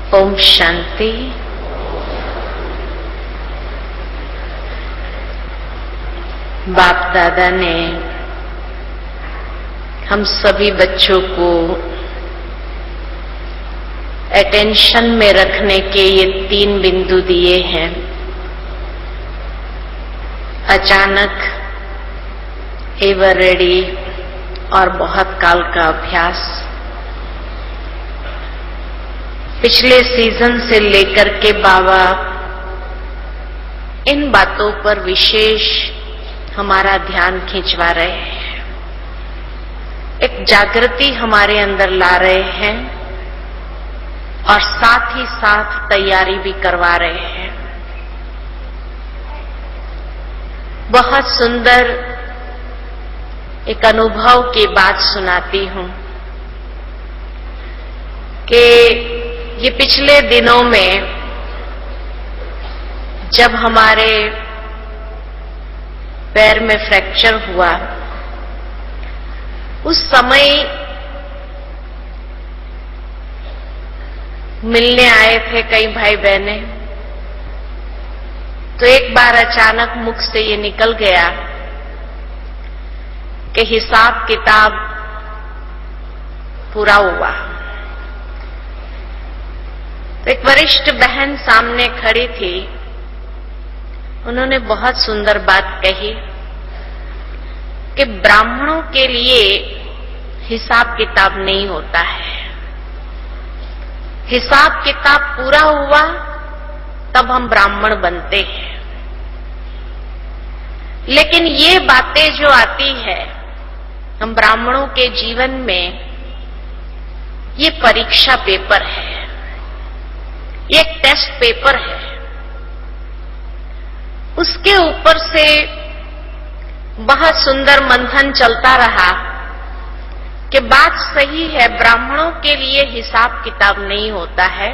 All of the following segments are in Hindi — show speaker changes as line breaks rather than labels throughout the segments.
ओम शांति। बाप दादा ने हम सभी बच्चों को अटेंशन में रखने के ये 3 बिंदु दिए हैं। अचानक, एवर रेडी और बहुत काल का अभ्यास। पिछले सीजन से लेकर के बाबा इन बातों पर विशेष हमारा ध्यान खिंचवा रहे हैं, एक जागृति हमारे अंदर ला रहे हैं और साथ ही साथ तैयारी भी करवा रहे हैं। बहुत सुंदर एक अनुभव की बात सुनाती हूं कि ये पिछले दिनों में जब हमारे पैर में फ्रैक्चर हुआ, उस समय मिलने आए थे कई भाई बहने। तो एक बार अचानक मुख से ये निकल गया कि हिसाब किताब पूरा हुआ। तो एक वरिष्ठ बहन सामने खड़ी थी, उन्होंने बहुत सुंदर बात कही कि ब्राह्मणों के लिए हिसाब किताब नहीं होता है। हिसाब किताब पूरा हुआ तब हम ब्राह्मण बनते हैं। लेकिन ये बातें जो आती है हम ब्राह्मणों के जीवन में, ये परीक्षा पेपर है, ये एक टेस्ट पेपर है। उसके ऊपर से बहुत सुंदर मंथन चलता रहा कि बात सही है, ब्राह्मणों के लिए हिसाब किताब नहीं होता है।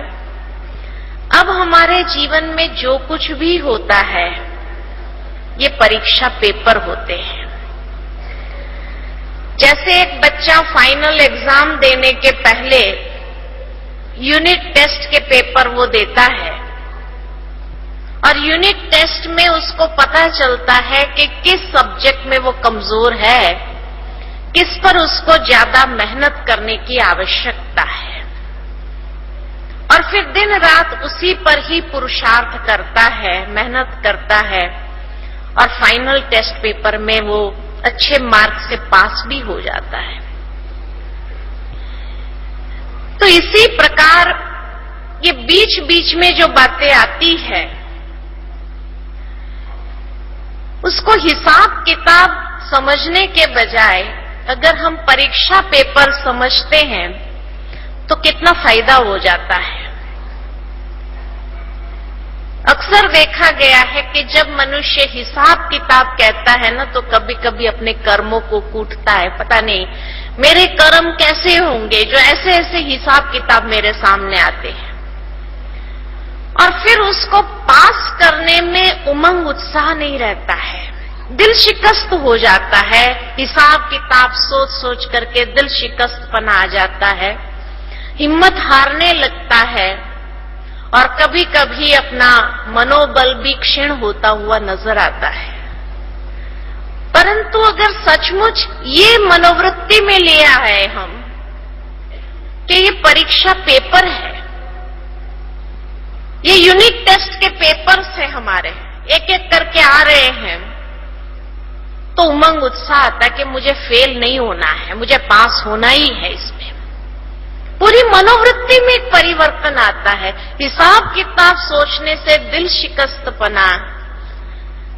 अब हमारे जीवन में जो कुछ भी होता है ये परीक्षा पेपर होते हैं। जैसे एक बच्चा फाइनल एग्जाम देने के पहले यूनिट टेस्ट के पेपर वो देता है और यूनिट टेस्ट में उसको पता चलता है कि किस सब्जेक्ट में वो कमजोर है, किस पर उसको ज्यादा मेहनत करने की आवश्यकता है, और फिर दिन रात उसी पर ही पुरुषार्थ करता है, मेहनत करता है और फाइनल टेस्ट पेपर में वो अच्छे मार्क से पास भी हो जाता है। तो इसी प्रकार ये बीच बीच में जो बातें आती है उसको हिसाब किताब समझने के बजाय अगर हम परीक्षा पेपर समझते हैं तो कितना फायदा हो जाता है। अक्सर देखा गया है कि जब मनुष्य हिसाब किताब कहता है ना, तो कभी कभी अपने कर्मों को कूटता है। पता नहीं मेरे कर्म कैसे होंगे जो ऐसे ऐसे हिसाब किताब मेरे सामने आते हैं, और फिर उसको पास करने में उमंग उत्साह नहीं रहता है, दिल शिकस्त हो जाता है। हिसाब किताब सोच सोच करके दिल शिकस्तपना आ जाता है, हिम्मत हारने लगता है और कभी कभी अपना मनोबल भी क्षीण होता हुआ नजर आता है। परंतु अगर सचमुच ये मनोवृत्ति में लिया है हम कि ये परीक्षा पेपर है, ये यूनिट टेस्ट के पेपर से हमारे एक एक करके आ रहे हैं, तो उमंग उत्साह आता है कि मुझे फेल नहीं होना है, मुझे पास होना ही है। इसमें पूरी मनोवृत्ति में एक परिवर्तन आता है। हिसाब किताब सोचने से दिल शिकस्तपना,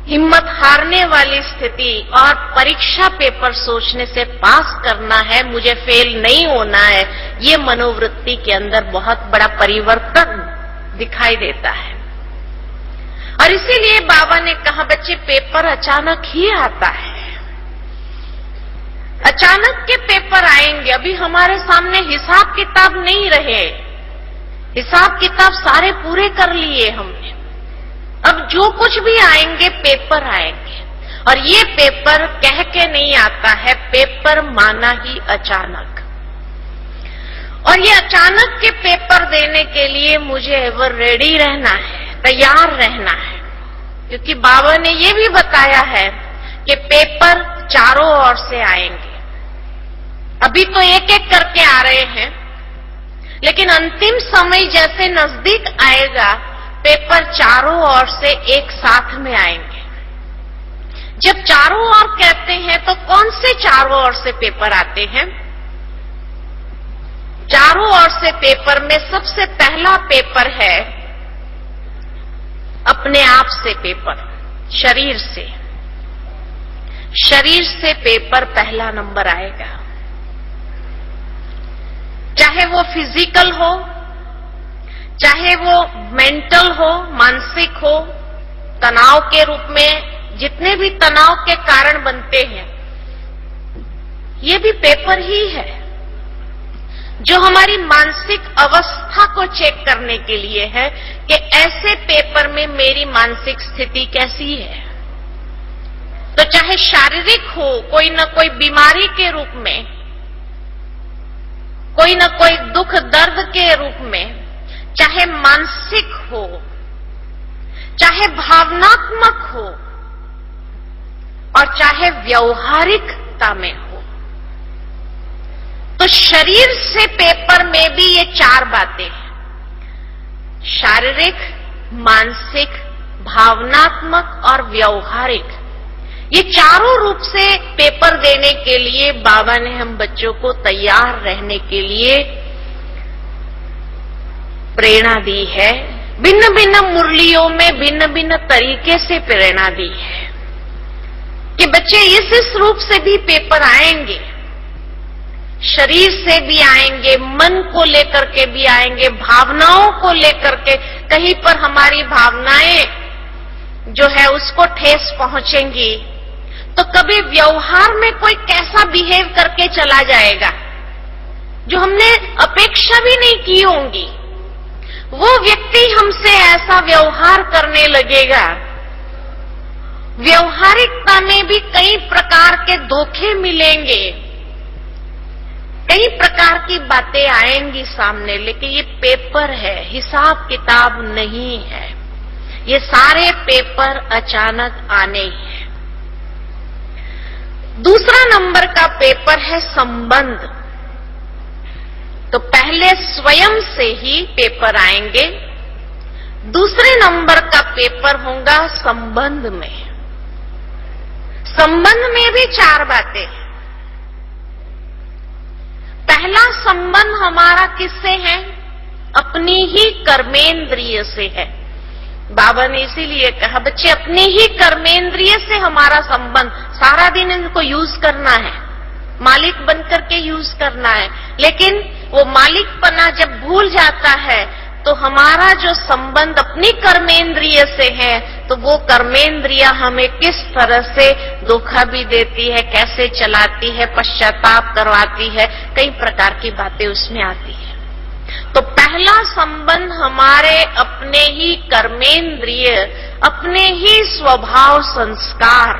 हिम्मत हारने वाली स्थिति, और परीक्षा पेपर सोचने से पास करना है, मुझे फेल नहीं होना है, ये मनोवृत्ति के अंदर बहुत बड़ा परिवर्तन दिखाई देता है। और इसीलिए बाबा ने कहा बच्चे पेपर अचानक ही आता है, अचानक के पेपर आएंगे। अभी हमारे सामने हिसाब किताब नहीं रहे, हिसाब किताब सारे पूरे कर लिए हमने। अब जो कुछ भी आएंगे पेपर आएंगे, और ये पेपर कह के नहीं आता है, पेपर माना ही अचानक। और ये अचानक के पेपर देने के लिए मुझे एवर रेडी रहना है, तैयार रहना है, क्योंकि बाबा ने ये भी बताया है कि पेपर चारों ओर से आएंगे। अभी तो एक एक करके आ रहे हैं, लेकिन अंतिम समय जैसे नजदीक आएगा, पेपर चारों ओर से एक साथ में आएंगे। जब चारों ओर कहते हैं तो कौन से चारों ओर से पेपर आते हैं? चारों ओर से पेपर में सबसे पहला पेपर है अपने आप से पेपर, शरीर से। शरीर से पेपर पहला नंबर आएगा, चाहे वो फिजिकल हो, चाहे वो मेंटल हो, मानसिक हो, तनाव के रूप में जितने भी तनाव के कारण बनते हैं, ये भी पेपर ही है, जो हमारी मानसिक अवस्था को चेक करने के लिए है कि ऐसे पेपर में मेरी मानसिक स्थिति कैसी है। तो चाहे शारीरिक हो, कोई न कोई बीमारी के रूप में, कोई न कोई दुख दर्द के रूप में, चाहे मानसिक हो, चाहे भावनात्मक हो, और चाहे व्यवहारिकता में हो, तो शरीर से पेपर में भी ये चार बातें हैं, शारीरिक, मानसिक, भावनात्मक और व्यवहारिक। ये चारों रूप से पेपर देने के लिए बाबा ने हम बच्चों को तैयार रहने के लिए प्रेरणा दी है। भिन्न भिन्न मुरलियों में भिन्न भिन्न तरीके से प्रेरणा दी है कि बच्चे इस रूप से भी पेपर आएंगे, शरीर से भी आएंगे, मन को लेकर के भी आएंगे, भावनाओं को लेकर के। कहीं पर हमारी भावनाएं जो है उसको ठेस पहुंचेंगी, तो कभी व्यवहार में कोई कैसा बिहेव करके चला जाएगा जो हमने अपेक्षा भी नहीं की होंगी, वो व्यक्ति हमसे ऐसा व्यवहार करने लगेगा। व्यवहारिकता में भी कई प्रकार के धोखे मिलेंगे, कई प्रकार की बातें आएंगी सामने, लेकिन ये पेपर है, हिसाब किताब नहीं है। ये सारे पेपर अचानक आने ही हैं। दूसरा नंबर का पेपर है संबंध। तो पहले स्वयं से ही पेपर आएंगे, दूसरे नंबर का पेपर होगा संबंध में। संबंध में भी चार बातें हैं। पहला संबंध हमारा किससे है? अपनी ही कर्मेंद्रिय से है। बाबा ने इसीलिए कहा बच्चे अपनी ही कर्मेंद्रिय से हमारा संबंध, सारा दिन इनको यूज करना है, मालिक बनकर के यूज करना है। लेकिन वो मालिकपना जब भूल जाता है तो हमारा जो संबंध अपनी कर्मेंद्रिय से है, तो वो कर्मेंद्रिय हमें किस तरह से धोखा भी देती है, कैसे चलाती है, पश्चाताप करवाती है, कई प्रकार की बातें उसमें आती है। तो पहला संबंध हमारे अपने ही कर्मेंद्रिय, अपने ही स्वभाव संस्कार,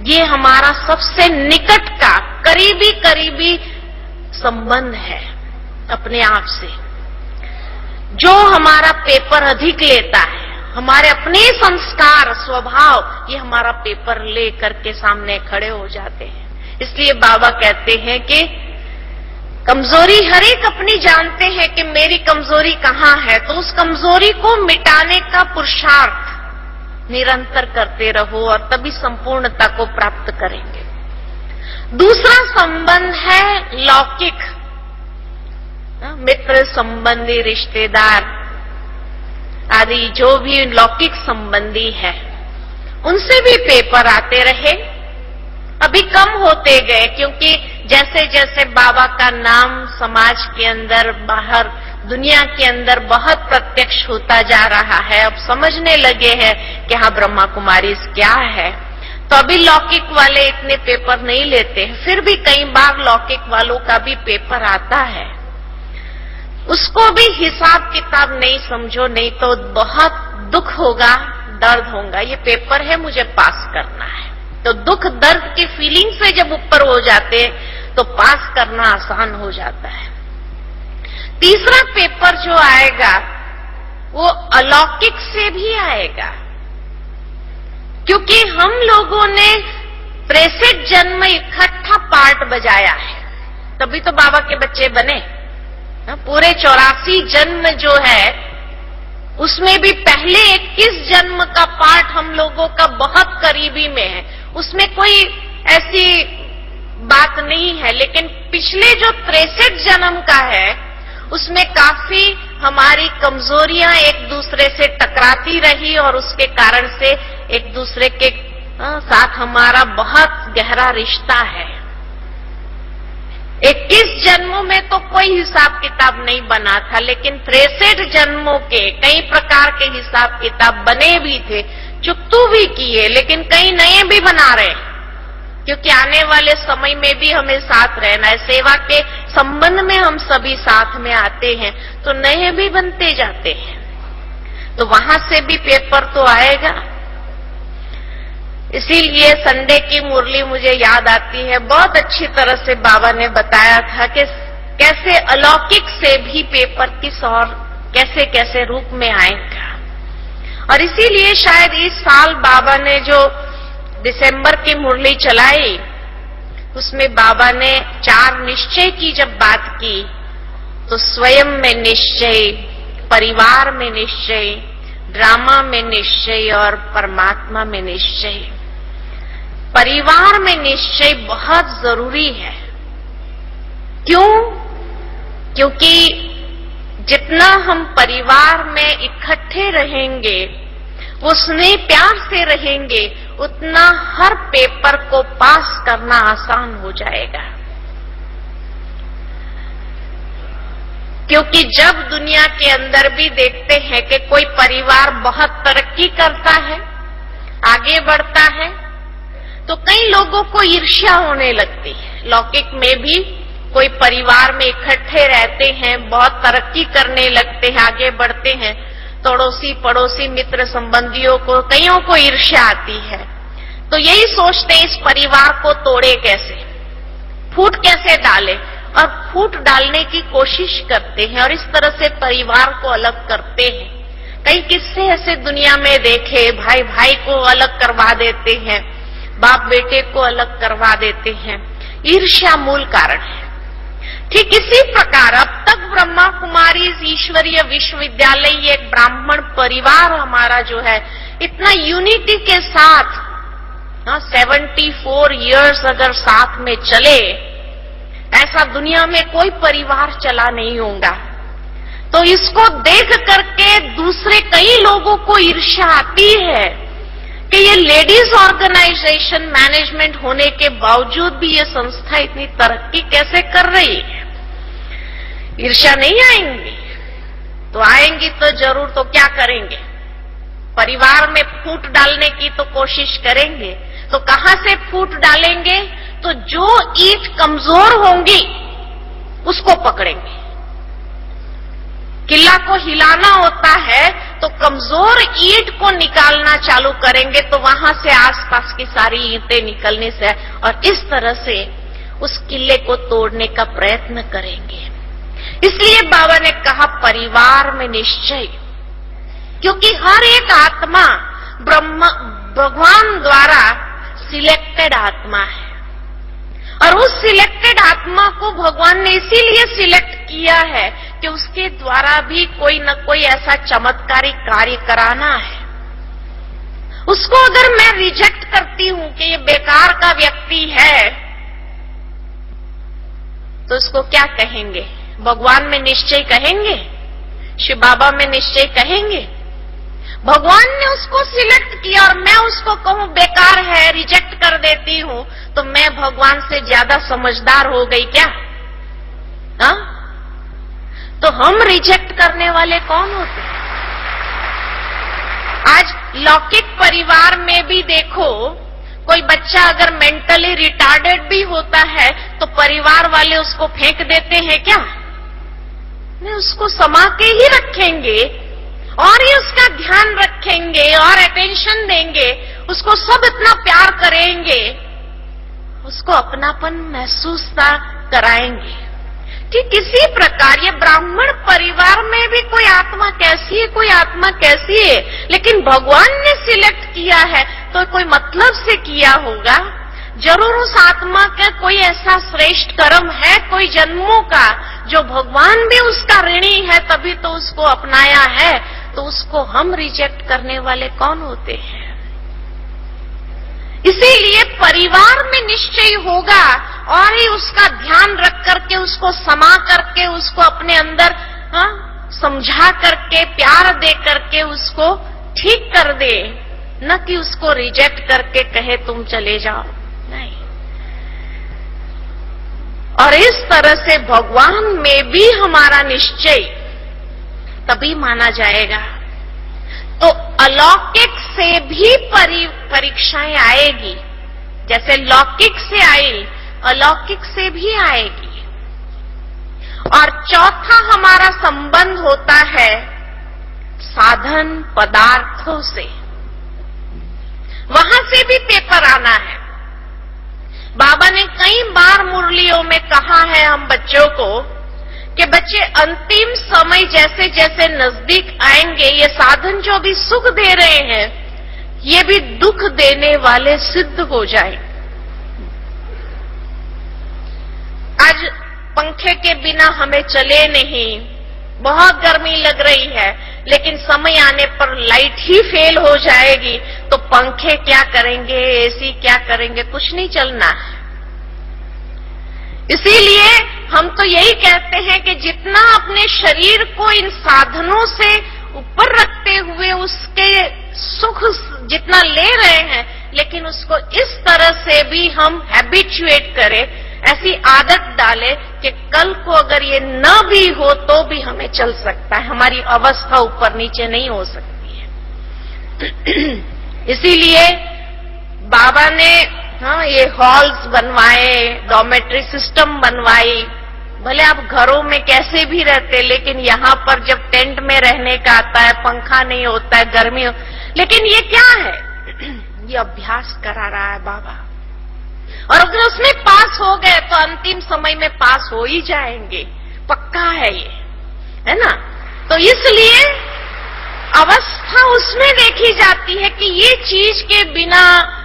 ये हमारा सबसे निकट का करीबी करीबी संबंध है अपने आप से। जो हमारा पेपर अधिक लेता है, हमारे अपने संस्कार स्वभाव, ये हमारा पेपर ले करके सामने खड़े हो जाते हैं। इसलिए बाबा कहते हैं कि कमजोरी हर एक अपनी जानते हैं कि मेरी कमजोरी कहाँ है, तो उस कमजोरी को मिटाने का पुरुषार्थ निरंतर करते रहो और तभी संपूर्णता को प्राप्त करेंगे। दूसरा संबंध है लौकिक, मित्र संबंधी, रिश्तेदार आदि जो भी लौकिक संबंधी है, उनसे भी पेपर आते रहे। अभी कम होते गए, क्योंकि जैसे जैसे बाबा का नाम समाज के अंदर, बाहर दुनिया के अंदर बहुत प्रत्यक्ष होता जा रहा है, अब समझने लगे हैं कि हाँ ब्रह्मा कुमारी क्या है, तो अभी लौकिक वाले इतने पेपर नहीं लेते हैं। फिर भी कई बार लौकिक वालों का भी पेपर आता है, उसको भी हिसाब किताब नहीं समझो, नहीं तो बहुत दुख होगा, दर्द होगा। ये पेपर है, मुझे पास करना है। तो दुख दर्द की फीलिंग से जब ऊपर हो जाते तो पास करना आसान हो जाता है। तीसरा पेपर जो आएगा वो अलौकिक से भी आएगा, क्योंकि हम लोगों ने 63 जन्म इकट्ठा पार्ट बजाया है, तभी तो बाबा के बच्चे बने। पूरे 84 जन्म जो है उसमें भी पहले 21 जन्म का पार्ट हम लोगों का बहुत करीबी में है, उसमें कोई ऐसी बात नहीं है। लेकिन पिछले जो 63 जन्म का है उसमें काफी हमारी कमजोरियां एक दूसरे से टकराती रही और उसके कारण से एक दूसरे के साथ हमारा बहुत गहरा रिश्ता है। 21 जन्मों में तो कोई हिसाब किताब नहीं बना था, लेकिन 63 जन्मों के कई प्रकार के हिसाब किताब बने भी थे, चुकतू भी किए, लेकिन कई नए भी बना रहे, क्योंकि आने वाले समय में भी हमें साथ रहना है। सेवा के संबंध में हम सभी साथ में आते हैं तो नए भी बनते जाते हैं, तो वहां से भी पेपर तो आएगा। इसीलिए संडे की मुरली मुझे याद आती है, बहुत अच्छी तरह से बाबा ने बताया था कि कैसे अलौकिक से भी पेपर किस और कैसे कैसे रूप में आएगा। और इसीलिए शायद इस साल बाबा ने जो दिसंबर की मुरली चलाई उसमें बाबा ने 4 निश्चय की जब बात की, तो स्वयं में निश्चय, परिवार में निश्चय, ड्रामा में निश्चय और परमात्मा में निश्चय। परिवार में निश्चय बहुत जरूरी है। क्यों? क्योंकि जितना हम परिवार में इकट्ठे रहेंगे, वो स्नेह प्यार से रहेंगे, उतना हर पेपर को पास करना आसान हो जाएगा। क्योंकि जब दुनिया के अंदर भी देखते हैं कि कोई परिवार बहुत तरक्की करता है, आगे बढ़ता है, तो कई लोगों को ईर्ष्या होने लगती है। लौकिक में भी कोई परिवार में इकट्ठे रहते हैं, बहुत तरक्की करने लगते हैं, आगे बढ़ते हैं, पड़ोसी पड़ोसी मित्र संबंधियों को कईयों को ईर्ष्या आती है, तो यही सोचते हैं इस परिवार को तोड़े कैसे, फूट कैसे डाले, और फूट डालने की कोशिश करते हैं और इस तरह से परिवार को अलग करते हैं। कई किस्से ऐसे दुनिया में देखे, भाई भाई को अलग करवा देते हैं, बाप बेटे को अलग करवा देते हैं, ईर्ष्या मूल कारण है। ठीक इसी प्रकार अब तक ब्रह्मा कुमारी ईश्वरीय विश्वविद्यालय एक ब्राह्मण परिवार हमारा जो है इतना यूनिटी के साथ 74 इयर्स अगर साथ में चले, ऐसा दुनिया में कोई परिवार चला नहीं होगा। तो इसको देख करके दूसरे कई लोगों को ईर्ष्या आती है कि ये लेडीज ऑर्गेनाइजेशन मैनेजमेंट होने के बावजूद भी ये संस्था इतनी तरक्की कैसे कर रही है। ईर्ष्या नहीं आएंगी तो आएंगी तो जरूर, तो क्या करेंगे, परिवार में फूट डालने की तो कोशिश करेंगे। तो कहां से फूट डालेंगे? तो जो ईंट कमजोर होंगी उसको पकड़ेंगे। किला को हिलाना होता है तो कमजोर ईंट को निकालना चालू करेंगे, तो वहां से आसपास की सारी ईंटें निकलने से, और इस तरह से उस किले को तोड़ने का प्रयत्न करेंगे। इसलिए बाबा ने कहा परिवार में निश्चय, क्योंकि हर एक आत्मा भगवान द्वारा सिलेक्टेड आत्मा है, और उस सिलेक्टेड आत्मा को भगवान ने इसीलिए सिलेक्ट किया है कि उसके द्वारा भी कोई न कोई ऐसा चमत्कारी कार्य कराना है। उसको अगर मैं रिजेक्ट करती हूं कि ये बेकार का व्यक्ति है, तो उसको क्या कहेंगे? भगवान में निश्चय कहेंगे? शिव बाबा में निश्चय कहेंगे? भगवान ने उसको सिलेक्ट किया और मैं उसको कहूं बेकार है, रिजेक्ट कर देती हूं, तो मैं भगवान से ज्यादा समझदार हो गई क्या? हा? तो हम रिजेक्ट करने वाले कौन होते हैं? आज लौकिक परिवार में भी देखो, कोई बच्चा अगर मेंटली रिटार्डेड भी होता है तो परिवार वाले उसको फेंक देते हैं क्या? नहीं, उसको समा के ही रखेंगे और ही उसका ध्यान रखेंगे और अटेंशन देंगे, उसको सब इतना प्यार करेंगे, उसको अपनापन महसूस कराएंगे। ठीक इसी प्रकार ये ब्राह्मण परिवार में भी कोई आत्मा कैसी है, कोई आत्मा कैसी है, लेकिन भगवान ने सिलेक्ट किया है तो कोई मतलब से किया होगा। जरूर उस आत्मा का कोई ऐसा श्रेष्ठ कर्म है, कोई जन्मों का, जो भगवान भी उसका ऋणी है, तभी तो उसको अपनाया है। तो उसको हम रिजेक्ट करने वाले कौन होते हैं? इसीलिए परिवार में निश्चय होगा और ही उसका ध्यान रख करके, उसको समा करके, उसको अपने अंदर समझा करके, प्यार दे करके उसको ठीक कर दे, न कि उसको रिजेक्ट करके कहे तुम चले जाओ, नहीं। और इस तरह से भगवान में भी हमारा निश्चय तभी माना जाएगा। तो अलौकिक से भी परीक्षाएं आएगी, जैसे लौकिक से आई, अलौकिक से भी आएगी। और चौथा हमारा संबंध होता है साधन पदार्थों से, वहां से भी पेपर आना है। बाबा ने कई बार मुरलियों में कहा है हम बच्चों को कि बच्चे अंतिम समय जैसे जैसे नजदीक आएंगे, ये साधन जो भी सुख दे रहे हैं, ये भी दुख देने वाले सिद्ध हो जाए। आज पंखे के बिना हमें चले नहीं, बहुत गर्मी लग रही है, लेकिन समय आने पर लाइट ही फेल हो जाएगी, तो पंखे क्या करेंगे, एसी क्या करेंगे, कुछ नहीं चलना है। इसीलिए हम तो यही कहते हैं कि जितना अपने शरीर को इन साधनों से ऊपर रखते हुए उसके सुख जितना ले रहे हैं, लेकिन उसको इस तरह से भी हम हैबिचुएट करें, ऐसी आदत डालें कि कल को अगर ये न भी हो तो भी हमें चल सकता है, हमारी अवस्था ऊपर नीचे नहीं हो सकती है। इसीलिए बाबा ने ये हॉल्स बनवाए, डॉर्मेट्री सिस्टम बनवाई। भले आप घरों में कैसे भी रहते, लेकिन यहाँ पर जब टेंट में रहने का आता है, पंखा नहीं होता है, गर्मी लेकिन ये क्या है? ये अभ्यास करा रहा है बाबा। और अगर उसमें पास हो गए तो अंतिम समय में पास हो ही जाएंगे, पक्का है ये, है ना? तो इसलिए अवस्था उसमें देखी जाती है कि ये चीज के बिना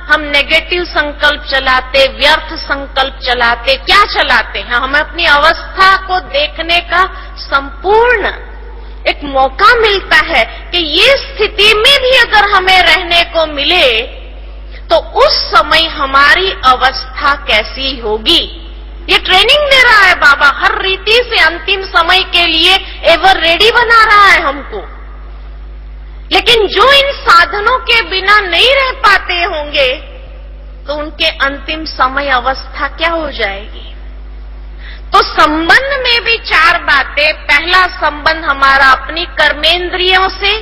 हम नेगेटिव संकल्प चलाते, व्यर्थ संकल्प चलाते, क्या चलाते हैं? हमें अपनी अवस्था को देखने का संपूर्ण एक मौका मिलता है कि ये स्थिति में भी अगर हमें रहने को मिले तो उस समय हमारी अवस्था कैसी होगी। ये ट्रेनिंग दे रहा है बाबा, हर रीति से अंतिम समय के लिए एवर रेडी बना रहा है हमको। लेकिन जो इन साधनों के बिना नहीं रह पाते होंगे तो उनके अंतिम समय अवस्था क्या हो जाएगी? तो संबंध में भी चार बातें। पहला संबंध हमारा अपनी कर्मेंद्रियों से,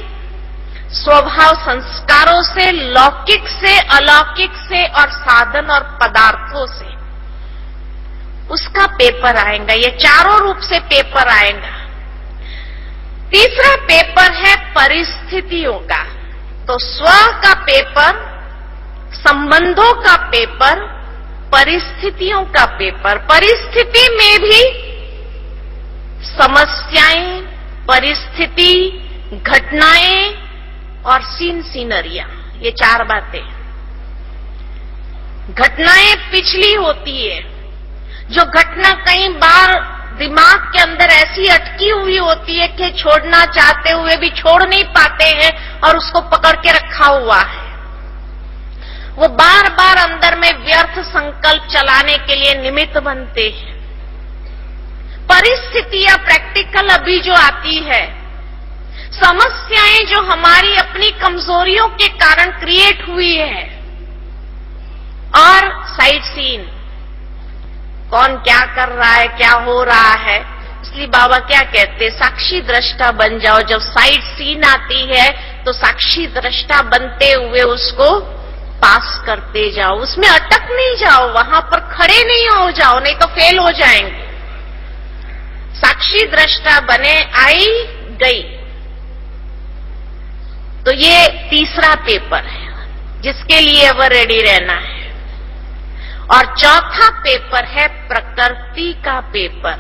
स्वभाव संस्कारों से, लौकिक से, अलौकिक से और साधन और पदार्थों से, उसका पेपर आएगा। ये चारों रूप से पेपर आएगा। तीसरा पेपर है परिस्थितियों का। तो स्व का पेपर, संबंधों का पेपर, परिस्थितियों का पेपर। परिस्थिति में भी समस्याएं, परिस्थिति, घटनाएं और सीनरियां, ये चार बातें। घटनाएं पिछली होती है, जो घटना कई बार दिमाग के अंदर ऐसी अटकी हुई होती है कि छोड़ना चाहते हुए भी छोड़ नहीं पाते हैं और उसको पकड़ के रखा हुआ है। वो बार बार अंदर में व्यर्थ संकल्प चलाने के लिए निमित्त बनते हैं। परिस्थितियां प्रैक्टिकल अभी जो आती है, समस्याएं जो हमारी अपनी कमजोरियों के कारण क्रिएट हुई है, और साइड सीन, कौन क्या कर रहा है, क्या हो रहा है। इसलिए बाबा क्या कहते, साक्षी दृष्टा बन जाओ। जब साइड सीन आती है तो साक्षी दृष्टा बनते हुए उसको पास करते जाओ, उसमें अटक नहीं जाओ, वहां पर खड़े नहीं हो जाओ, नहीं तो फेल हो जाएंगे। साक्षी दृष्टा बने, आई गई। तो ये तीसरा पेपर है जिसके लिए अब रेडी रहना है। और चौथा पेपर है प्रकृति का पेपर।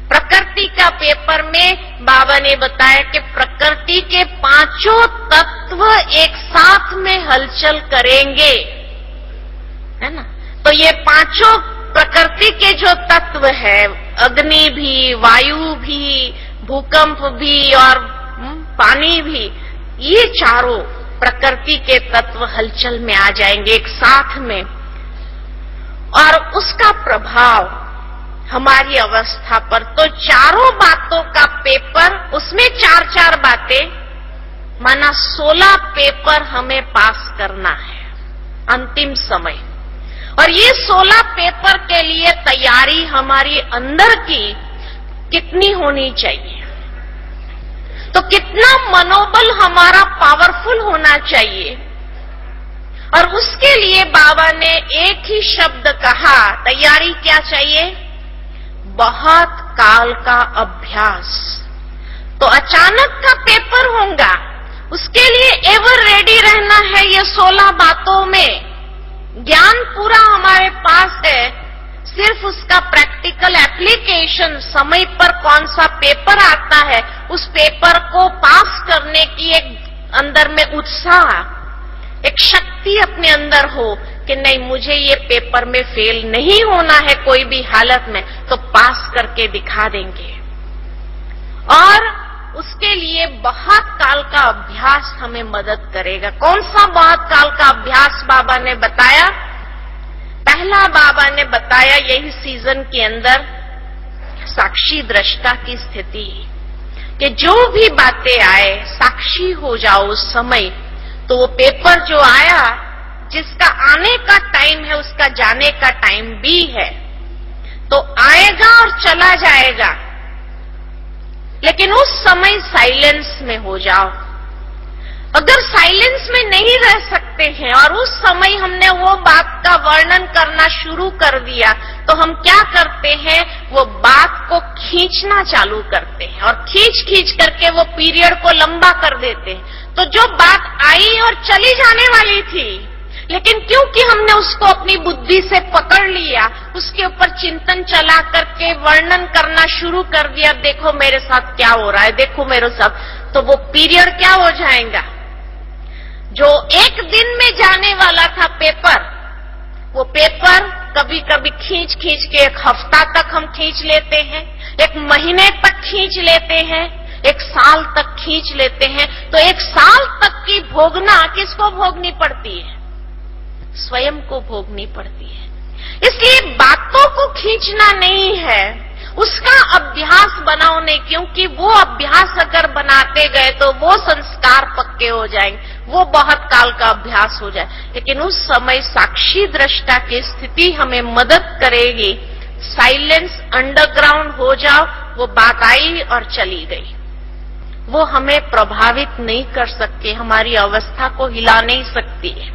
प्रकृति का पेपर में बाबा ने बताया कि प्रकृति के पांचों तत्व एक साथ में हलचल करेंगे, है ना। तो ये पांचों प्रकृति के जो तत्व है, अग्नि भी, वायु भी, भूकंप भी और पानी भी, ये चारों प्रकृति के तत्व हलचल में आ जाएंगे एक साथ में, और उसका प्रभाव हमारी अवस्था पर। तो चारों बातों का पेपर, उसमें 4-4 बातें, माना 16 पेपर हमें पास करना है अंतिम समय। और ये 16 पेपर के लिए तैयारी हमारी अंदर की कितनी होनी चाहिए, तो कितना मनोबल हमारा पावरफुल होना चाहिए। और उसके लिए बाबा ने एक ही शब्द कहा, तैयारी क्या चाहिए? बहुत काल का अभ्यास। तो अचानक का पेपर होगा, उसके लिए एवर रेडी रहना है। ये 16 बातों में ज्ञान पूरा हमारे पास है, सिर्फ उसका प्रैक्टिकल एप्लीकेशन, समय पर कौन सा पेपर आता है, उस पेपर को पास करने की एक अंदर में उत्साह, एक शक्ति अपने अंदर हो कि नहीं, मुझे ये पेपर में फेल नहीं होना है कोई भी हालत में, तो पास करके दिखा देंगे। और उसके लिए बहुत काल का अभ्यास हमें मदद करेगा। कौन सा बहुत काल का अभ्यास बाबा ने बताया? पहला बाबा ने बताया यही सीजन के अंदर साक्षी दृष्टा की स्थिति, कि जो भी बातें आए साक्षी हो जाओ उस समय। तो वो पेपर जो आया, जिसका आने का टाइम है उसका जाने का टाइम भी है, तो आएगा और चला जाएगा, लेकिन उस समय साइलेंस में हो जाओ। अगर साइलेंस में नहीं रह सकते हैं और उस समय हमने वो बात का वर्णन करना शुरू कर दिया, तो हम क्या करते हैं, वो बात को खींचना चालू करते हैं और खींच करके वो पीरियड को लंबा कर देते हैं। तो जो बात आई और चली जाने वाली थी, लेकिन क्योंकि हमने उसको अपनी बुद्धि से पकड़ लिया, उसके ऊपर चिंतन चला करके वर्णन करना शुरू कर दिया, देखो मेरे साथ क्या हो रहा है, देखो मेरे साथ, तो वो पीरियड क्या हो जाएगा, जो एक दिन में जाने वाला था पेपर, वो पेपर कभी कभी खींच के एक हफ्ता तक हम खींच लेते हैं, एक महीने तक खींच लेते हैं, एक साल तक खींच लेते हैं। तो एक साल तक की भोगना किसको भोगनी पड़ती है? स्वयं को भोगनी पड़ती है। इसलिए बातों को खींचना नहीं है, उसका अभ्यास बनाओ नहीं, क्योंकि वो अभ्यास अगर बनाते गए तो वो संस्कार पक्के हो जाएंगे, वो बहुत काल का अभ्यास हो जाए। लेकिन उस समय साक्षी दृष्टा की स्थिति हमें मदद करेगी। साइलेंस, अंडरग्राउंड हो जाओ, वो बात आई और चली गई, वो हमें प्रभावित नहीं कर सकती, हमारी अवस्था को हिला नहीं सकती है।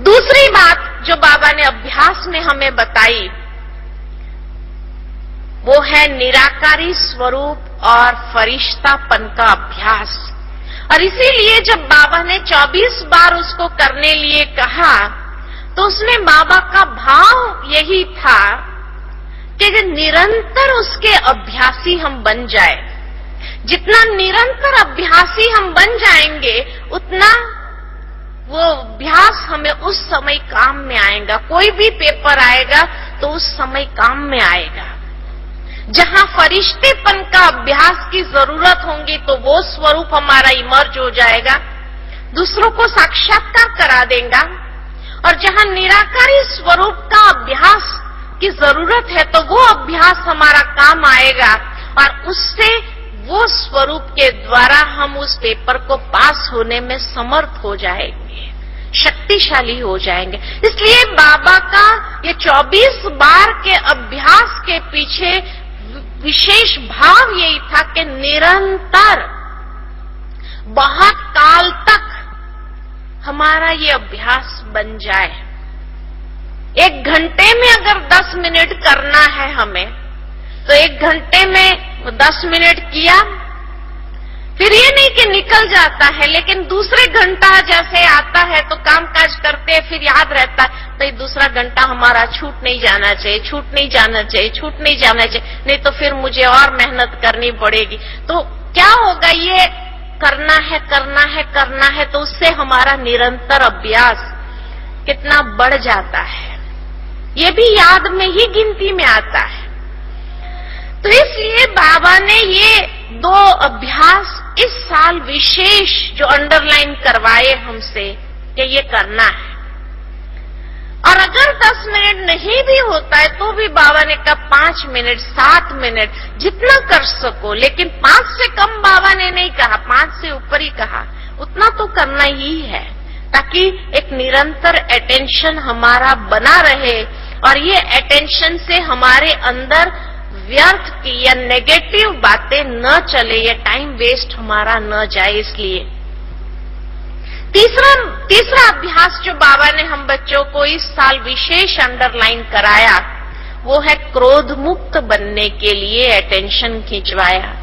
दूसरी बात जो बाबा ने अभ्यास में हमें बताई, वो है निराकारी स्वरूप और फरिश्तापन का अभ्यास। और इसीलिए जब बाबा ने 24 बार उसको करने लिए कहा, तो उसमें बाबा का भाव यही था कि निरंतर उसके अभ्यासी हम बन जाए। जितना निरंतर अभ्यासी हम बन जाएंगे, उतना वो अभ्यास हमें उस समय काम में आएगा। कोई भी पेपर आएगा तो उस समय काम में आएगा। जहां फरिश्तेपन का अभ्यास की जरूरत होगी, तो वो स्वरूप हमारा इमर्ज हो जाएगा, दूसरों को साक्षात्कार करा देगा। और जहां निराकारी स्वरूप का अभ्यास की जरूरत है, तो वो अभ्यास हमारा काम आएगा और उससे वो स्वरूप के द्वारा हम उस पेपर को पास होने में समर्थ हो जाएंगे, शक्तिशाली हो जाएंगे। इसलिए बाबा का ये 24 बार के अभ्यास के पीछे विशेष भाव यही था कि निरंतर बहुत काल तक हमारा ये अभ्यास बन जाए। 1 घंटे में अगर 10 मिनट करना है हमें, तो 1 घंटे में 10 मिनट किया, फिर ये नहीं कि निकल जाता है, लेकिन दूसरे घंटा जैसे आता है तो काम काज करते हैं, फिर याद रहता है, तो ये दूसरा घंटा हमारा छूट नहीं जाना चाहिए, छूट नहीं जाना चाहिए, छूट नहीं जाना चाहिए, नहीं तो फिर मुझे और मेहनत करनी पड़ेगी। तो क्या होगा, ये करना है करना है करना है, तो उससे हमारा निरंतर अभ्यास कितना बढ़ जाता है, ये भी याद में ही गिनती में आता है। तो इसलिए बाबा ने ये 2 अभ्यास इस साल विशेष जो अंडरलाइन करवाए हमसे कि ये करना है। और अगर 10 मिनट नहीं भी होता है तो भी बाबा ने कहा 5 मिनट 7 मिनट जितना कर सको, लेकिन 5 से कम बाबा ने नहीं कहा, 5 से ऊपर ही कहा, उतना तो करना ही है, ताकि एक निरंतर अटेंशन हमारा बना रहे और ये अटेंशन से हमारे अंदर व्यर्थ की या नेगेटिव बातें न चले, या टाइम वेस्ट हमारा न जाए। इसलिए तीसरा अभ्यास जो बाबा ने हम बच्चों को इस साल विशेष अंडरलाइन कराया, वो है क्रोध मुक्त बनने के लिए अटेंशन खिंचवाया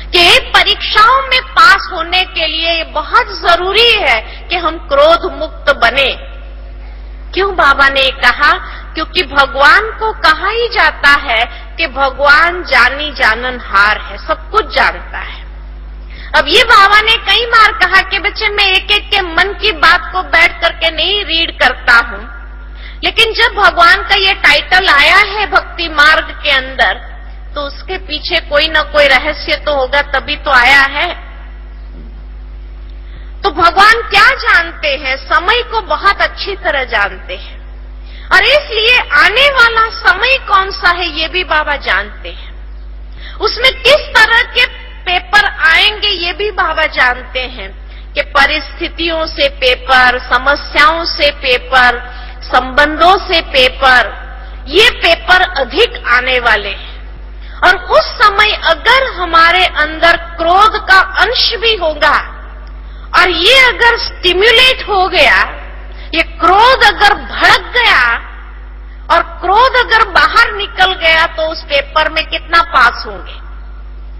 कि परीक्षाओं में पास होने के लिए ये बहुत जरूरी है कि हम क्रोध मुक्त बने। क्यों बाबा ने कहा? क्योंकि भगवान को कहा ही जाता है कि भगवान जानी जाननहार है, सब कुछ जानता है। अब ये बाबा ने कई बार कहा कि बच्चे मैं एक एक के मन की बात को बैठ करके नहीं रीड करता हूं, लेकिन जब भगवान का ये टाइटल आया है भक्ति मार्ग के अंदर, तो उसके पीछे कोई ना कोई रहस्य तो होगा, तभी तो आया है। तो भगवान क्या जानते हैं? समय को बहुत अच्छी तरह जानते हैं, और इसलिए आने वाला समय कौन सा है ये भी बाबा जानते हैं। उसमें किस तरह के पेपर आएंगे ये भी बाबा जानते हैं कि परिस्थितियों से पेपर, समस्याओं से पेपर, संबंधों से पेपर, ये पेपर अधिक आने वाले हैं। और उस समय अगर हमारे अंदर क्रोध का अंश भी होगा और ये अगर स्टिम्युलेट हो गया, ये क्रोध अगर भड़क गया और क्रोध अगर बाहर निकल गया, तो उस पेपर में कितना पास होंगे?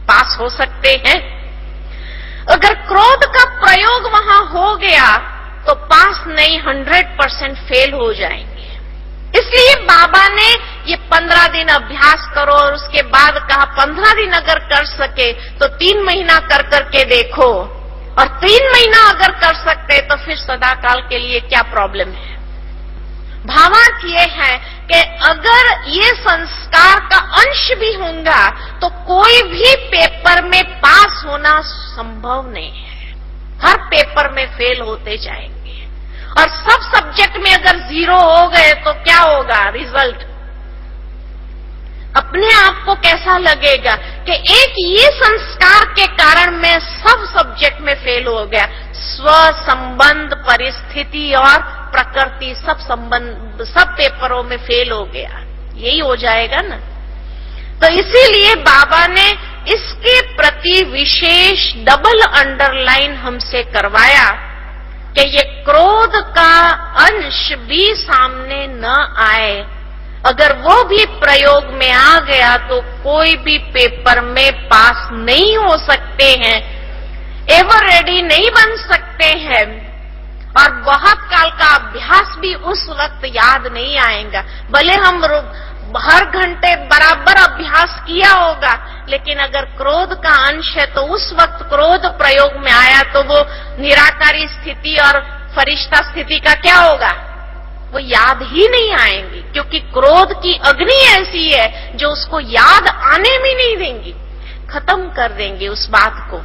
पास हो सकते हैं। अगर क्रोध का प्रयोग वहां हो गया तो पास नहीं 100% फेल हो जाएंगे। इसलिए बाबा ने ये 15 दिन अभ्यास करो और उसके बाद कहा 15 दिन अगर कर सके तो 3 महीना कर करके देखो, और 3 महीना अगर कर सकते तो फिर सदाकाल के लिए क्या प्रॉब्लम है। भावार्थ ये है कि अगर ये संस्कार का अंश भी होगा तो कोई भी पेपर में पास होना संभव नहीं है, हर पेपर में फेल होते जाएंगे। और सब सब्जेक्ट में अगर 0 हो गए तो क्या होगा रिजल्ट? अपने आप को कैसा लगेगा कि एक ये संस्कार के कारण मैं सब सब्जेक्ट में फेल हो गया, स्व संबंध, परिस्थिति और प्रकृति सब पेपरों में फेल हो गया, यही हो जाएगा ना। तो इसीलिए बाबा ने इसके प्रति विशेष डबल अंडरलाइन हमसे करवाया कि ये क्रोध का अंश भी सामने न आए। अगर वो भी प्रयोग में आ गया तो कोई भी पेपर में पास नहीं हो सकते हैं, एवर रेडी नहीं बन सकते हैं, और बहुत काल का अभ्यास भी उस वक्त याद नहीं आएगा। भले हम हर घंटे बराबर अभ्यास किया होगा, लेकिन अगर क्रोध का अंश है तो उस वक्त क्रोध प्रयोग में आया तो वो निराकारी स्थिति और फरिश्ता स्थिति का क्या होगा? वो याद ही नहीं आएंगी, क्योंकि क्रोध की अग्नि ऐसी है जो उसको याद आने भी नहीं देंगी, खत्म कर देंगे उस बात को।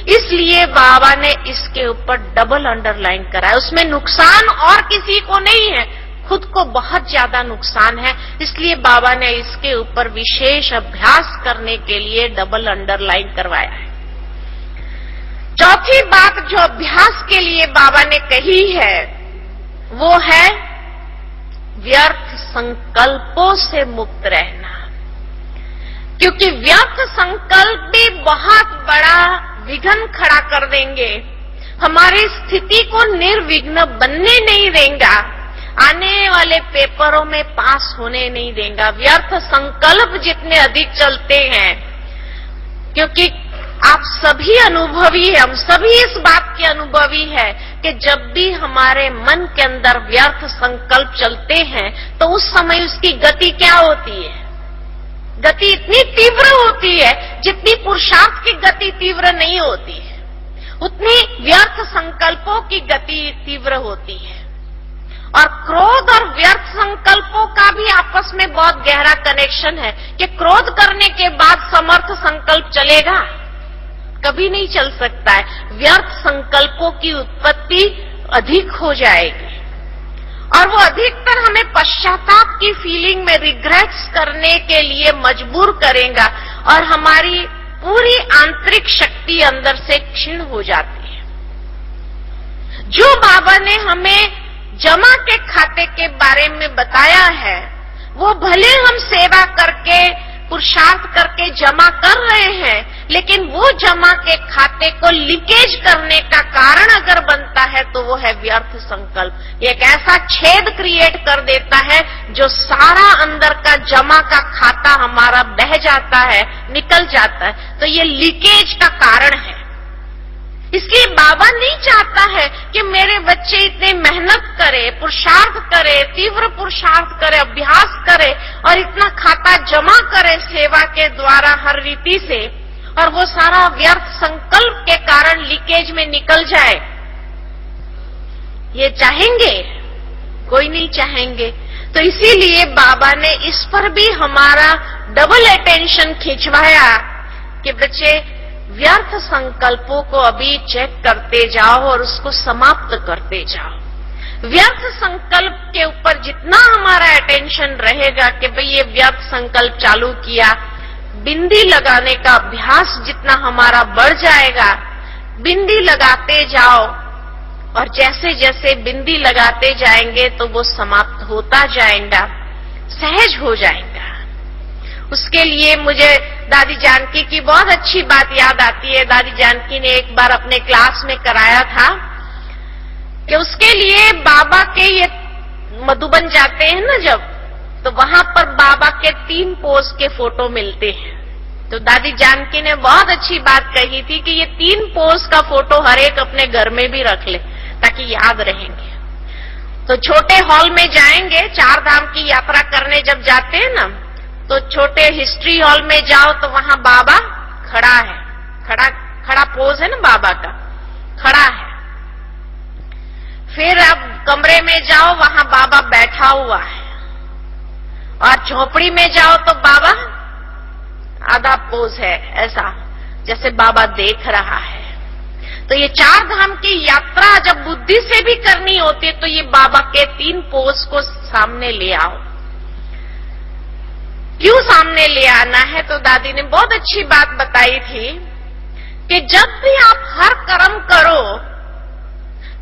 इसलिए बाबा ने इसके ऊपर डबल अंडरलाइन करा है। उसमें नुकसान और किसी को नहीं है, खुद को बहुत ज्यादा नुकसान है, इसलिए बाबा ने इसके ऊपर विशेष अभ्यास करने के लिए डबल अंडरलाइन करवाया है। चौथी बात जो अभ्यास के लिए बाबा ने कही है वो है व्यर्थ संकल्पों से मुक्त रहना, क्योंकि व्यर्थ संकल्प भी बहुत बड़ा विघ्न खड़ा कर देंगे, हमारी स्थिति को निर्विघ्न बनने नहीं देगा, आने वाले पेपरों में पास होने नहीं देगा। व्यर्थ संकल्प जितने अधिक चलते हैं, क्योंकि आप सभी अनुभवी हैं, हम सभी इस बात के अनुभवी है कि जब भी हमारे मन के अंदर व्यर्थ संकल्प चलते हैं तो उस समय उसकी गति क्या होती है? गति इतनी तीव्र होती है जितनी पुरुषार्थ की गति तीव्र नहीं होती है, उतनी व्यर्थ संकल्पों की गति तीव्र होती है। और क्रोध और व्यर्थ संकल्पों का भी आपस में बहुत गहरा कनेक्शन है कि क्रोध करने के बाद समर्थ संकल्प चलेगा? कभी नहीं चल सकता है। व्यर्थ संकल्पों की उत्पत्ति अधिक हो जाएगी और वो अधिकतर हमें पश्चाताप की फीलिंग में रिग्रेट्स करने के लिए मजबूर करेगा और हमारी पूरी आंतरिक शक्ति अंदर से क्षीण हो जाती है। जो बाबा ने हमें जमा के खाते के बारे में बताया है, वो भले हम सेवा करके पुरुषार्थ करके जमा कर रहे हैं, लेकिन वो जमा के खाते को लीकेज करने का कारण अगर बनता है तो वो है व्यर्थ संकल्प। एक ऐसा छेद क्रिएट कर देता है जो सारा अंदर का जमा का खाता हमारा बह जाता है, निकल जाता है। तो ये लीकेज का कारण है। इसलिए बाबा नहीं चाहता है कि मेरे बच्चे इतने मेहनत करे, पुरुषार्थ करे, तीव्र पुरुषार्थ करे, अभ्यास करे और इतना खाता जमा करे सेवा के द्वारा हर रीति से, और वो सारा व्यर्थ संकल्प के कारण लीकेज में निकल जाए। ये चाहेंगे? कोई नहीं चाहेंगे। तो इसीलिए बाबा ने इस पर भी हमारा डबल अटेंशन खिंचवाया कि बच्चे व्यर्थ संकल्पों को अभी चेक करते जाओ और उसको समाप्त करते जाओ। व्यर्थ संकल्प के ऊपर जितना हमारा अटेंशन रहेगा कि भाई ये व्यर्थ संकल्प चालू किया, बिंदी लगाने का अभ्यास जितना हमारा बढ़ जाएगा, बिंदी लगाते जाओ और जैसे जैसे बिंदी लगाते जाएंगे तो वो समाप्त होता जाएगा, सहज हो जाएगा। उसके लिए मुझे दादी जानकी की बहुत अच्छी बात याद आती है। दादी जानकी ने एक बार अपने क्लास में कराया था कि उसके लिए बाबा के ये मधुबन जाते हैं ना जब, तो वहां पर बाबा के 3 पोज के फोटो मिलते हैं। तो दादी जानकी ने बहुत अच्छी बात कही थी कि ये 3 पोज का फोटो हर एक अपने घर में भी रख ले ताकि याद रहेंगे। तो छोटे हॉल में जाएंगे, 4 धाम की यात्रा करने जब जाते हैं ना, तो छोटे हिस्ट्री हॉल में जाओ तो वहां बाबा खड़ा है, खड़ा पोज है ना बाबा का, खड़ा है। फिर अब कमरे में जाओ, वहां बाबा बैठा हुआ है, और झोपड़ी में जाओ तो बाबा आधा पोज है, ऐसा जैसे बाबा देख रहा है। तो ये 4 धाम की यात्रा जब बुद्धि से भी करनी होती है तो ये बाबा के 3 पोज को सामने ले आओ। क्यों सामने ले आना है? तो दादी ने बहुत अच्छी बात बताई थी कि जब भी आप हर कर्म करो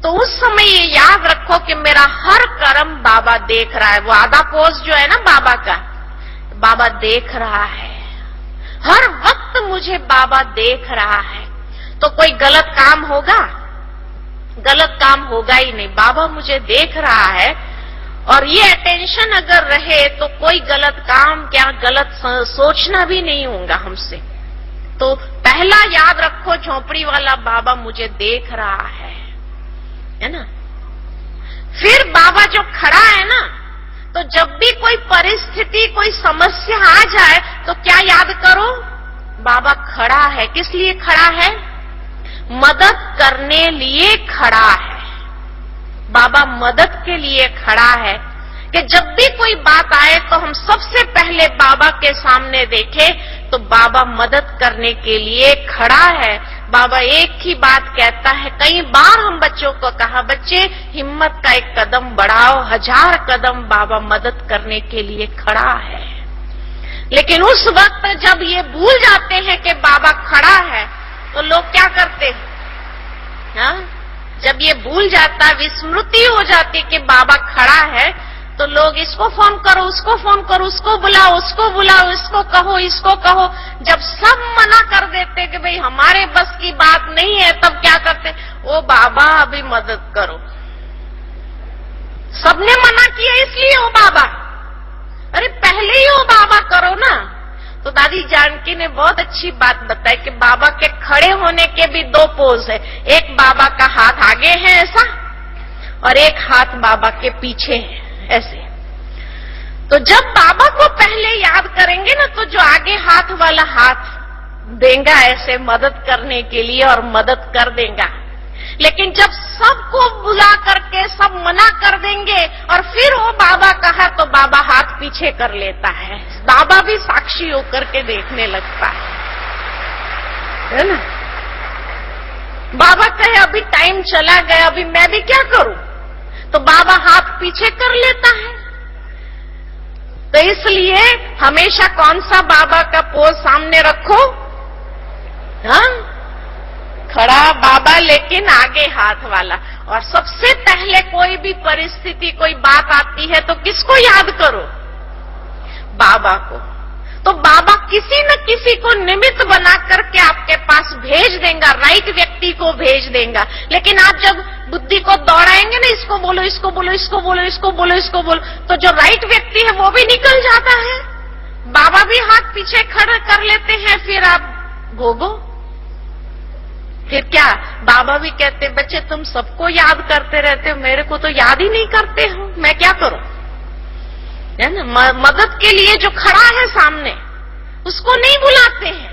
तो उस समय ये याद रखो कि मेरा हर कर्म बाबा देख रहा है। वो आधा पोज जो है ना बाबा का, बाबा देख रहा है, हर वक्त मुझे बाबा देख रहा है। तो कोई गलत काम होगा? गलत काम होगा ही नहीं, बाबा मुझे देख रहा है। और ये अटेंशन अगर रहे तो कोई गलत काम क्या गलत सोचना भी नहीं होगा हमसे। तो पहला याद रखो, झोपड़ी वाला बाबा मुझे देख रहा है ना। फिर बाबा जो खड़ा है ना, तो जब भी कोई परिस्थिति, कोई समस्या आ जाए तो क्या याद करो? बाबा खड़ा है। किस लिए खड़ा है? मदद करने लिए खड़ा है। बाबा मदद के लिए खड़ा है कि जब भी कोई बात आए तो हम सबसे पहले बाबा के सामने देखें तो बाबा मदद करने के लिए खड़ा है। बाबा एक ही बात कहता है, कई बार हम बच्चों को कहा, बच्चे हिम्मत का एक कदम बढ़ाओ, 1000 कदम बाबा मदद करने के लिए खड़ा है। लेकिन उस वक्त जब ये भूल जाते हैं कि बाबा खड़ा है तो लोग क्या करते हैं? हाँ? जब ये भूल जाता, विस्मृति हो जाती कि बाबा खड़ा है, तो लोग इसको फोन करो, उसको फोन करो, उसको बुलाओ, उसको बुलाओ, इसको कहो, इसको कहो। जब सब मना कर देते कि भाई हमारे बस की बात नहीं है, तब क्या करते? ओ बाबा अभी मदद करो। सबने मना किया इसलिए ओ बाबा, अरे पहले ही ओ बाबा करो ना। तो दादी जानकी ने बहुत अच्छी बात बताई कि बाबा के खड़े होने के भी दो पोज है। एक बाबा का हाथ आगे है ऐसा, और एक हाथ बाबा के पीछे है ऐसे। तो जब बाबा को पहले याद करेंगे ना, तो जो आगे हाथ वाला हाथ देगा ऐसे मदद करने के लिए और मदद कर देगा। लेकिन जब सबको बुला करके सब मना कर देंगे और फिर वो बाबा कहा, तो बाबा हाथ पीछे कर लेता है। बाबा भी साक्षी होकर के देखने लगता है ना। बाबा कहे अभी टाइम चला गया, अभी मैं भी क्या करूं, तो बाबा हाथ पीछे कर लेता है। तो इसलिए हमेशा कौन सा बाबा का पोज सामने रखो, हाँ, खड़ा बाबा लेकिन आगे हाथ वाला। और सबसे पहले कोई भी परिस्थिति, कोई बात आती है तो किसको याद करो, बाबा को। तो बाबा किसी न किसी को निमित्त बना करके आपके पास भेज देगा, राइट व्यक्ति को भेज देगा। लेकिन आप जब बुद्धि को दौड़ाएंगे ना, इसको बोलो, इसको बोलो, इसको बोलो, इसको बोलो, इसको बोलो, तो जो राइट व्यक्ति है वो भी निकल जाता है। बाबा भी हाथ पीछे खड़ा कर लेते हैं, फिर आप भोगो। फिर क्या, बाबा भी कहते बच्चे तुम सबको याद करते रहते हो, मेरे को तो याद ही नहीं करते हो, मैं क्या करूं, है ना। मदद के लिए जो खड़ा है सामने उसको नहीं बुलाते हैं,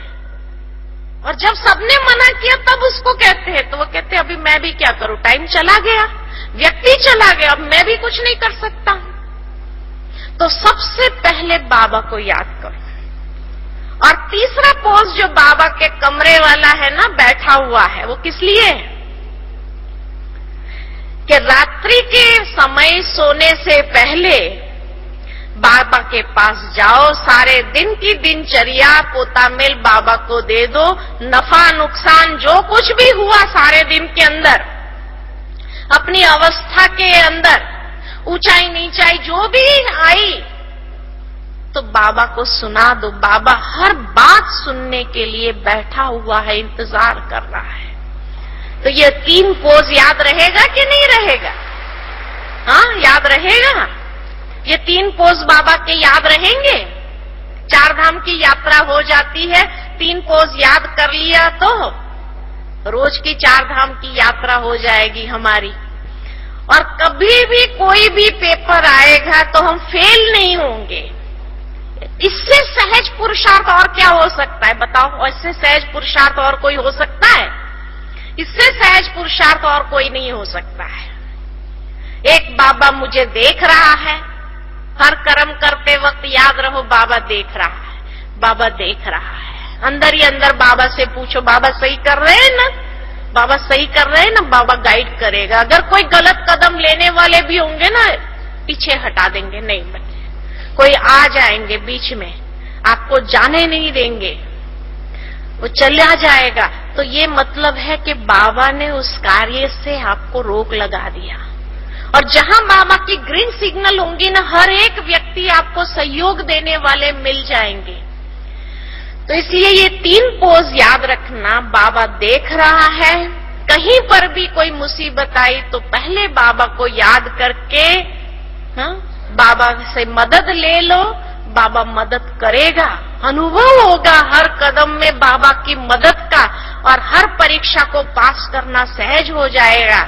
और जब सबने मना किया तब उसको कहते हैं, तो वो कहते हैं अभी मैं भी क्या करूं, टाइम चला गया, व्यक्ति चला गया, अब मैं भी कुछ नहीं कर सकता हूं। तो सबसे पहले बाबा को याद करो। और तीसरा पोज जो बाबा के कमरे वाला है ना, बैठा हुआ है, वो किस लिए है कि रात्रि के समय सोने से पहले बाबा के पास जाओ, सारे दिन की दिनचर्या पोतामेल बाबा को दे दो, नफा नुकसान जो कुछ भी हुआ सारे दिन के अंदर, अपनी अवस्था के अंदर ऊंचाई नीचाई जो भी आई, तो बाबा को सुना दो। बाबा हर बात सुनने के लिए बैठा हुआ है, इंतजार कर रहा है। तो ये 3 पोज याद रहेगा कि नहीं रहेगा, हाँ याद रहेगा। ये 3 पोज बाबा के याद रहेंगे। 4 धाम की यात्रा हो जाती है, 3 पोज याद कर लिया तो रोज की 4 धाम की यात्रा हो जाएगी हमारी। और कभी भी कोई भी पेपर आएगा तो हम फेल नहीं होंगे। इससे सहज पुरुषार्थ और क्या हो सकता है, बताओ। इससे सहज पुरुषार्थ और कोई हो सकता है? इससे सहज पुरुषार्थ और कोई नहीं हो सकता है। एक बाबा मुझे देख रहा है, हर कर्म करते वक्त याद रहो बाबा देख रहा है, बाबा देख रहा है। अंदर ही अंदर बाबा से पूछो, बाबा सही कर रहे हैं ना, बाबा सही कर रहे हैं ना, बाबा गाइड करेगा। अगर कोई गलत कदम लेने वाले भी होंगे ना, पीछे हटा देंगे, नहीं बच्चे। कोई आ जाएंगे बीच में, आपको जाने नहीं देंगे, वो चला जाएगा। तो ये मतलब है कि बाबा ने उस कार्य से आपको रोक लगा दिया। और जहां बाबा की ग्रीन सिग्नल होंगी ना, हर एक व्यक्ति आपको सहयोग देने वाले मिल जाएंगे। तो इसलिए ये 3 पोज याद रखना। बाबा देख रहा है, कहीं पर भी कोई मुसीबत आई तो पहले बाबा को याद करके, हाँ, बाबा से मदद ले लो, बाबा मदद करेगा। अनुभव होगा हर कदम में बाबा की मदद का, और हर परीक्षा को पास करना सहज हो जाएगा।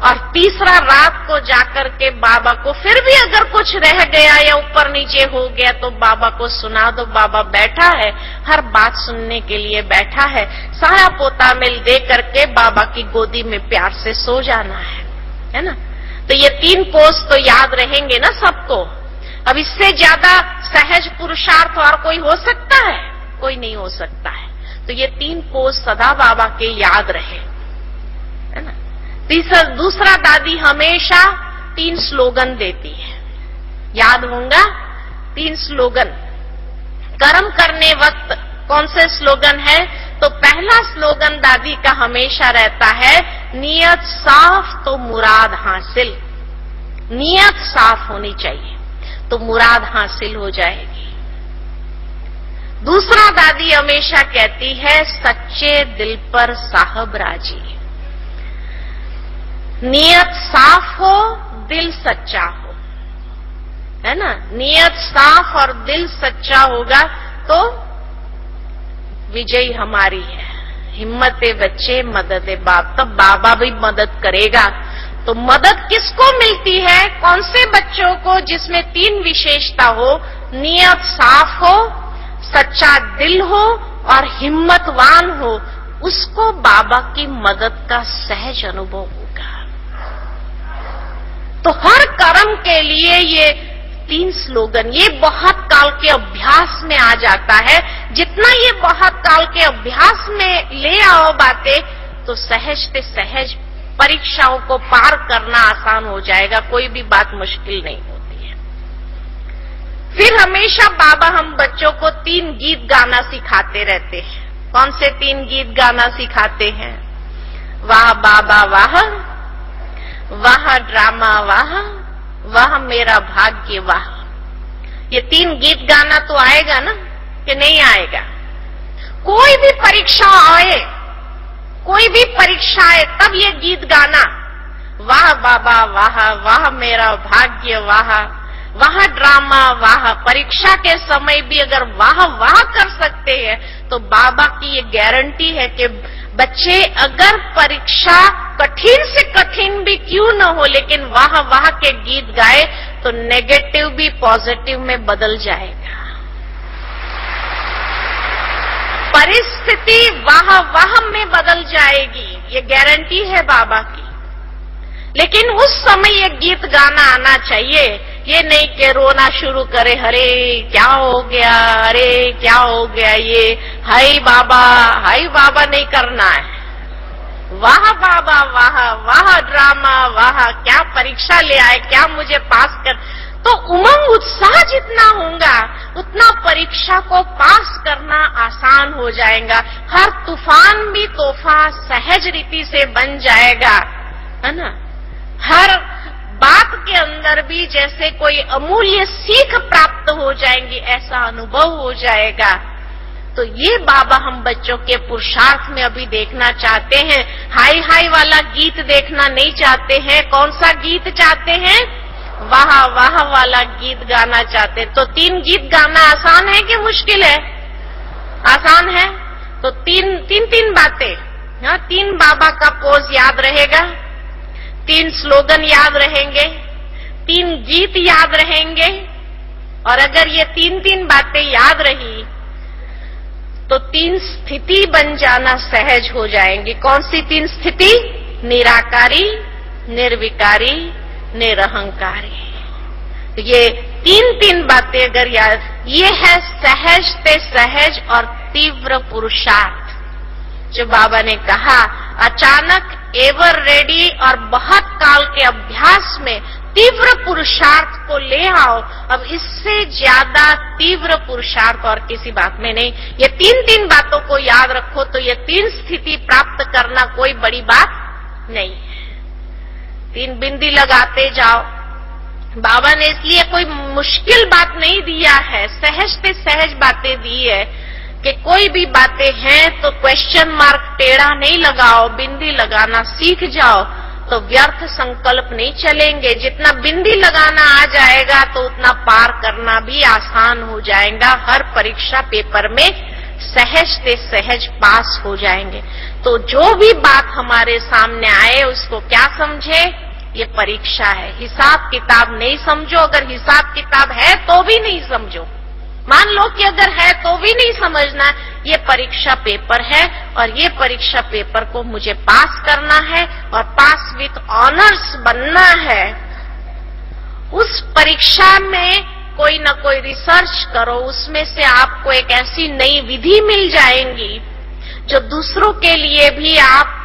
और तीसरा, रात को जाकर के बाबा को फिर भी अगर कुछ रह गया या ऊपर नीचे हो गया तो बाबा को सुना दो, बाबा बैठा है, हर बात सुनने के लिए बैठा है। सारा पोतामेल दे करके बाबा की गोदी में प्यार से सो जाना है ना। तो ये 3 पोज तो याद रहेंगे ना सबको। अब इससे ज्यादा सहज पुरुषार्थ और कोई हो सकता है? कोई नहीं हो सकता है। तो ये 3 पोज सदा बाबा के याद रहे, है ना। दूसरा, दादी हमेशा 3 स्लोगन देती है, याद होगा 3 स्लोगन। कर्म करने वक्त कौन से स्लोगन है? तो पहला स्लोगन दादी का हमेशा रहता है, नियत साफ तो मुराद हासिल। नियत साफ होनी चाहिए तो मुराद हासिल हो जाएगी। दूसरा, दादी हमेशा कहती है, सच्चे दिल पर साहब राजी। नियत साफ हो, दिल सच्चा हो, है ना। नियत साफ और दिल सच्चा होगा तो विजय हमारी है। हिम्मत बच्चे, मदद बाप। तब बाबा भी मदद करेगा। तो मदद किसको मिलती है? कौन से बच्चों को? जिसमें 3 विशेषता हो, नियत साफ हो, सच्चा दिल हो और हिम्मतवान हो, उसको बाबा की मदद का सहज अनुभव होगा। तो हर कर्म के लिए ये 3 स्लोगन, ये बहुत काल के अभ्यास में आ जाता है। जितना ये बहुत काल के अभ्यास में ले आओ बातें, तो सहज से सहज परीक्षाओं को पार करना आसान हो जाएगा। कोई भी बात मुश्किल नहीं होती है। फिर हमेशा बाबा हम बच्चों को 3 गीत गाना सिखाते रहते हैं। कौन से 3 गीत गाना सिखाते हैं? वाह बाबा वाह, वाह ड्रामा वाह, वाह मेरा भाग्य वाह। ये 3 गीत गाना तो आएगा ना, कि नहीं आएगा? कोई भी परीक्षा आए, कोई भी परीक्षा आए, तब ये गीत गाना, वाह बाबा वाह, वाह मेरा भाग्य वाह, वाह ड्रामा वाह। परीक्षा के समय भी अगर वाह वाह कर सकते हैं, तो बाबा की ये गारंटी है कि बच्चे अगर परीक्षा कठिन से कठिन भी क्यों न हो, लेकिन वाह वाह के गीत गाए, तो नेगेटिव भी पॉजिटिव में बदल जाएगा। परिस्थिति वाह वाह में बदल जाएगी, ये गारंटी है बाबा की। लेकिन उस समय ये गीत गाना आना चाहिए। ये नहीं कि रोना शुरू करे, अरे क्या हो गया, अरे क्या हो गया, ये हाय बाबा नहीं करना है। वाह बाबा वाह, वाह ड्रामा वाह, क्या परीक्षा ले आए, क्या मुझे पास कर। तो उमंग उत्साह जितना होगा, उतना परीक्षा को पास करना आसान हो जाएगा। हर तूफान भी तोहफा सहज रीति से बन जाएगा, है ना। हर बात के अंदर भी जैसे कोई अमूल्य सीख प्राप्त हो जाएंगी, ऐसा अनुभव हो जाएगा। तो ये बाबा हम बच्चों के पुरुषार्थ में अभी देखना चाहते हैं। हाय हाय वाला गीत देखना नहीं चाहते हैं। कौन सा गीत चाहते हैं? वाह वाह वाला गीत गाना चाहते हैं। तो 3 गीत गाना आसान है कि मुश्किल है? आसान है। तो तीन बातें, हाँ, 3 बाबा का पोज याद रहेगा, 3 स्लोगन याद रहेंगे, 3 गीत याद रहेंगे। और अगर ये 3 बातें याद रही, तो 3 स्थिति बन जाना सहज हो जाएंगी। कौन सी 3 स्थिति? निराकारी, निर्विकारी, निरहंकारी। तो ये 3 बातें अगर याद, ये है सहज से सहज और तीव्र पुरुषार्थ। जो बाबा ने कहा, अचानक एवर रेडी और बहुत काल के अभ्यास में तीव्र पुरुषार्थ को ले आओ। अब इससे ज्यादा तीव्र पुरुषार्थ और किसी बात में नहीं। ये 3 बातों को याद रखो, तो ये 3 स्थिति प्राप्त करना कोई बड़ी बात नहीं है। 3 बिंदी लगाते जाओ। बाबा ने इसलिए कोई मुश्किल बात नहीं दिया है, सहज से सहज बातें दी है कि कोई भी बातें हैं तो क्वेश्चन मार्क टेढ़ा नहीं लगाओ, बिंदी लगाना सीख जाओ, तो व्यर्थ संकल्प नहीं चलेंगे। जितना बिंदी लगाना आ जाएगा, तो उतना पार करना भी आसान हो जाएगा। हर परीक्षा पेपर में सहज से सहज पास हो जाएंगे। तो जो भी बात हमारे सामने आए, उसको क्या समझे? ये परीक्षा है। हिसाब किताब नहीं समझो। अगर हिसाब किताब है तो भी नहीं समझो। मान लो कि अगर है तो भी नहीं समझना। ये परीक्षा पेपर है और ये परीक्षा पेपर को मुझे पास करना है और पास विथ ऑनर्स बनना है। उस परीक्षा में कोई न कोई रिसर्च करो, उसमें से आपको एक ऐसी नई विधि मिल जाएंगी जो दूसरों के लिए भी आप,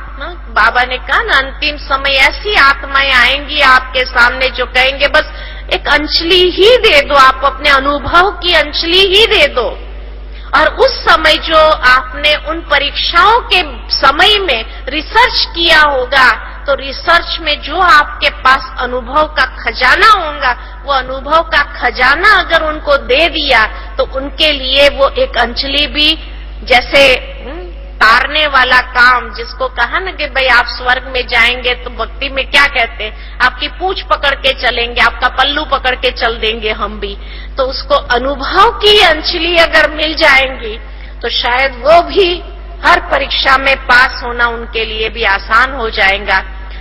बाबा ने कहा ना, अंतिम समय ऐसी आत्माएं आएंगी आपके सामने जो कहेंगे बस एक अंजलि ही दे दो, आप अपने अनुभव की अंजलि ही दे दो। और उस समय जो आपने उन परीक्षाओं के समय में रिसर्च किया होगा, तो रिसर्च में जो आपके पास अनुभव का खजाना होगा, वो अनुभव का खजाना अगर उनको दे दिया, तो उनके लिए वो एक अंजलि भी, जैसे तारने वाला काम, जिसको कहा ना कि भाई आप स्वर्ग में जाएंगे तो भक्ति में क्या कहते हैं, आपकी पूंछ पकड़ के चलेंगे, आपका पल्लू पकड़ के चल देंगे हम भी। तो उसको अनुभव की अंजलि अगर मिल जाएंगी तो शायद वो भी हर परीक्षा में पास होना उनके लिए भी आसान हो जाएगा।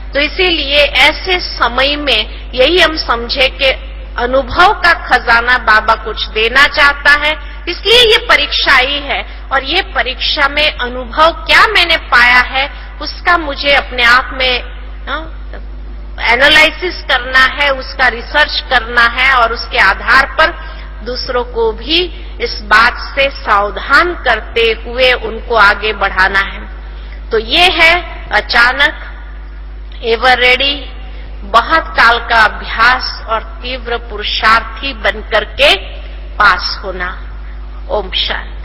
तो इसीलिए ऐसे समय में यही हम समझे कि अनुभव का खजाना बाबा कुछ देना चाहता है, इसलिए ये परीक्षा ही है। और ये परीक्षा में अनुभव क्या मैंने पाया है उसका मुझे अपने आप में एनालिसिस करना है, उसका रिसर्च करना है और उसके आधार पर दूसरों को भी इस बात से सावधान करते हुए उनको आगे बढ़ाना है। तो ये है अचानक एवर रेडी, बहुत काल का अभ्यास और तीव्र पुरुषार्थी बनकर के पास होना। ओम शांति।